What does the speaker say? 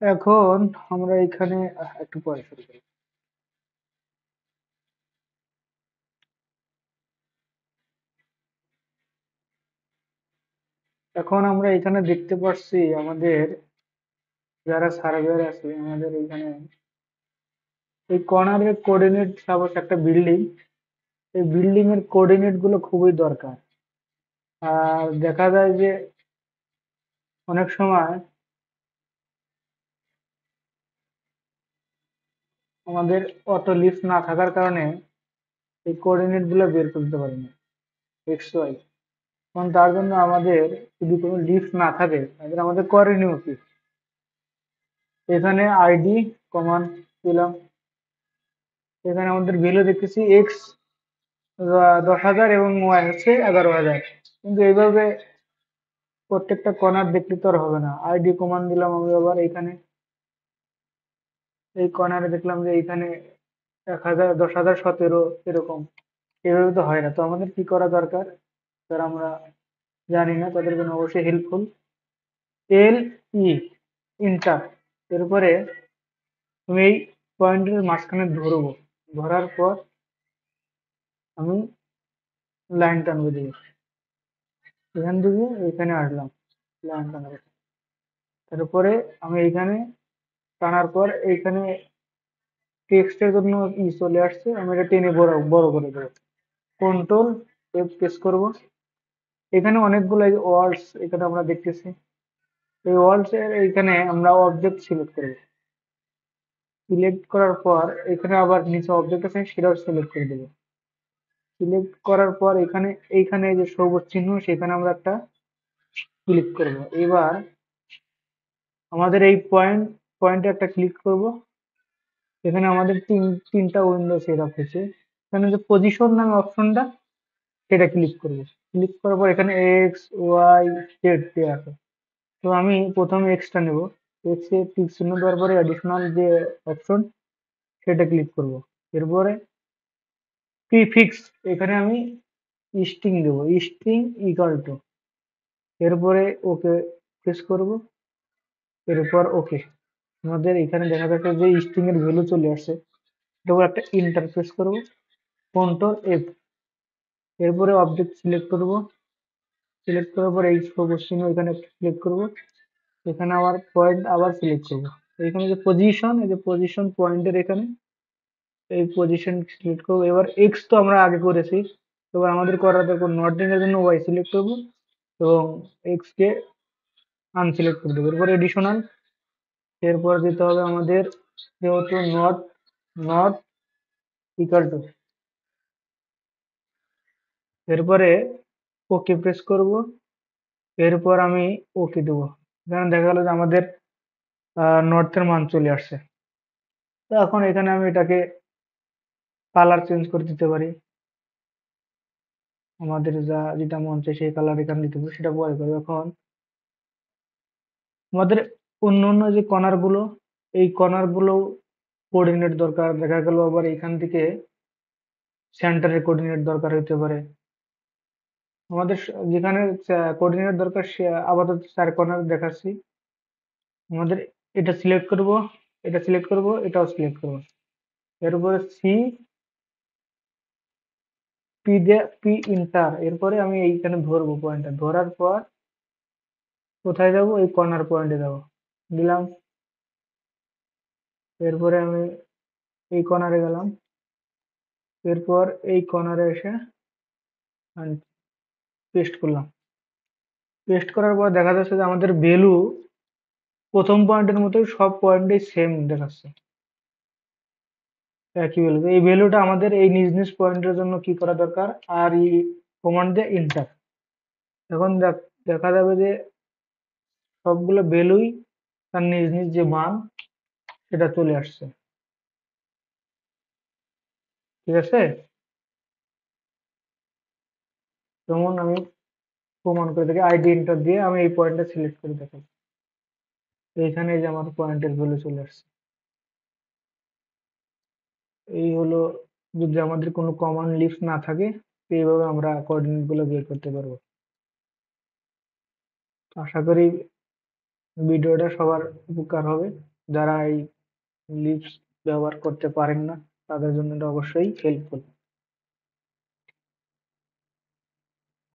এখন আমরা এখানে একটু পরে শুরু করি। এখন আমরা এখানে দেখতে পাচ্ছি আমাদের যারা সার্ভেয়ার আছে আমাদের এখানে এই কর্নারের কোঅর্ডিনেট সাপোজ একটা বিল্ডিং, এই বিল্ডিং এর কোঅর্ডিনেট গুলো খুবই দরকার। আর দেখা যায় যে অনেক সময় আমাদের অটো লিস্ট না থাকার কারণে এই কোঅর্ডিনেট গুলো বের করতে পারি না, এক্স ওয়াই। কারণ তার জন্য আমাদের যদি কোনো লিস্ট না থাকে তাহলে আমাদের করণীয় কি? এখানে আইডি কমান দিলাম, এখানে আমাদের ভ্যালু দেখতেছি এক্স 10,000 এবং ওয়াই হচ্ছে 11,000। কিন্তু এইভাবে প্রত্যেকটা কর্নার দেখলে তো আর হবে না। আইডি কমান দিলাম আমি আবার এখানে, এই কর্নারে দেখলাম যে এখানে 1,000 10,017 এরকম। এভাবে তো হয় না, তো আমাদের কি করা দরকার? যারা আমরা জানি না তাদের জন্য অবশ্যই হেল্পফুল এল ই ইন্টার। এরপরে তুমি এই পয়েন্টের মাঝখানে ধরবো, ধরার পর আমি লাইন টানবো দিকে, এখান থেকে এখানে আসলাম লাইন টানার। তারপরে আমি এইখানে টানার পর এইখানে টেক্সটের জন্য চলে আসছে, আমি এটা টেনে বড় বড় করে দেবো। কন্ট্রোল এফ প্রেস করব। এখানে অনেকগুলো ওয়ার্ডস এখানে আমরা দেখতেছি, এই ওয়ার্ডস এর এইখানে আমরা অবজেক্ট সিলেক্ট করব। সিলেক্ট করার পর এখানে আবার নিচে অবজেক্ট আছে সেটাও সিলেক্ট করে দেবো। সিলেক্ট করার পর এখানে এইখানে যে সবুজ চিহ্ন সেখানে আমরা একটা ক্লিক করব। এবার আমাদের এই পয়েন্টে একটা ক্লিক করব। এখানে আমাদের তিনটা উইন্ডো সেট আপ হয়েছে। এখানে যে পজিশন নামে অপশনটা, সেটা ক্লিক করব। ক্লিক করার পর এখানে এক্স ওয়াই জেড দেওয়া আছে, তো আমি প্রথমে এক্সটা নেব। এক্স এ টিক চিহ্ন দেওয়ার পরে অ্যাডিশনাল যে অপশন সেটা ক্লিক করব। এরপরে প্রিফিক্স, এখানে আমি স্ট্রিং দেবো, স্ট্রিং ইকাল টু। এরপরে ওকে প্রেস করব। এরপর ওকে, আমাদের এখানে দেখা যাচ্ছে যে স্ট্রিং এর ভ্যালু চলে আসছে। এরপর একটা ইন্টারফেস করব, কন্ট্রোল এফ। এরপরে অবজেক্ট সিলেক্ট করব। সিলেক্ট করার পর এই সবুজ চিহ্ন এখানে ক্লিক করব। এখানে আবার পয়েন্ট আবার সিলেক্ট করব। এখানে যে পজিশন, এই যে পজিশন পয়েন্টের এখানে এই পজিশন সিলেক্ট করব। এবার এক্স তো আমরা আগে করেছি, এবার আমাদের করার দরকার নর্থিং এর জন্য ওয়াই সিলেক্ট করব এবং এক্স কে আনসিলেক্ট করে দেবো। এরপর এডিশনাল, এরপর দিতে হবে আমাদের যেহেতু নট নট ইকাল টু। এরপরে ওকে প্রেস করব। এরপর আমি ওকে দেবো। এখানে দেখা গেল যে আমাদের নর্থের মান চলে আসছে। তো এখন এখানে আমি এটাকে কালার চেঞ্জ করে দিতে পারি। আমাদের যেটা মন চাই সেই কালার এখানে দিতে পারি, সেটা পরে করবো। এখন আমাদের অন্য অন্য যে কর্নার গুলো, এই কর্নার গুলো কোঅর্ডিনেট দরকার। দেখা গেল আবার এখান থেকে সেন্টারের কোঅর্ডিনেট দরকার হতে পারে। আমাদের যেখানে কোঅর্ডিনেট দরকার সে আপাতত 4 কর্নার দেখাচ্ছি। আমাদের এটা সিলেক্ট করব, এটা সিলেক্ট করব, এটাও সিলেক্ট করব। এরপরে সি পি দিয়ে পি ইন্টার। এরপরে আমি এইখানে ধরবো পয়েন্টটা, ধরার পর কোথায় যাব? এই কর্নার পয়েন্টে যাব, দিলাম। এরপরে আমি এই কর্নারে গেলাম। এরপর এই কর্নারে এসে পেস্ট করলাম। পেস্ট করার পর দেখা যাচ্ছে যে আমাদের ভ্যালু প্রথম পয়েন্টের মতোই সব পয়েন্টে সেম দেখাচ্ছে, একই ভ্যালু। এই ভ্যালুটা আমাদের এই নিজ নিজ পয়েন্টের জন্য কি করা দরকার? আর ই কমান্ড দিয়ে ইন্টার। এখন দেখা যাবে যে সবগুলো ভ্যালুই তার নিজ নিজ যে মান সেটা চলে আসছে। ঠিক আছে, যেমন আমি প্রমাণ করে দেখি, আইডি এন্টার দিয়ে আমি এই পয়েন্টটা সিলেক্ট করে দেখাই। এইখানে যে আমার পয়েন্টের ভ্যালু চলে আসছে। এই হলো, যদি আমাদের কোনো কমন লিস্ট না থাকে তো এইভাবে আমরা কোঅর্ডিনেট গুলো বের করতে পারবো। আশা করি ভিডিওটা সবার উপকার হবে। যারা এই লিপস ব্যবহার করতে পারেন না তাদের জন্য এটা অবশ্যই হেল্পফুল।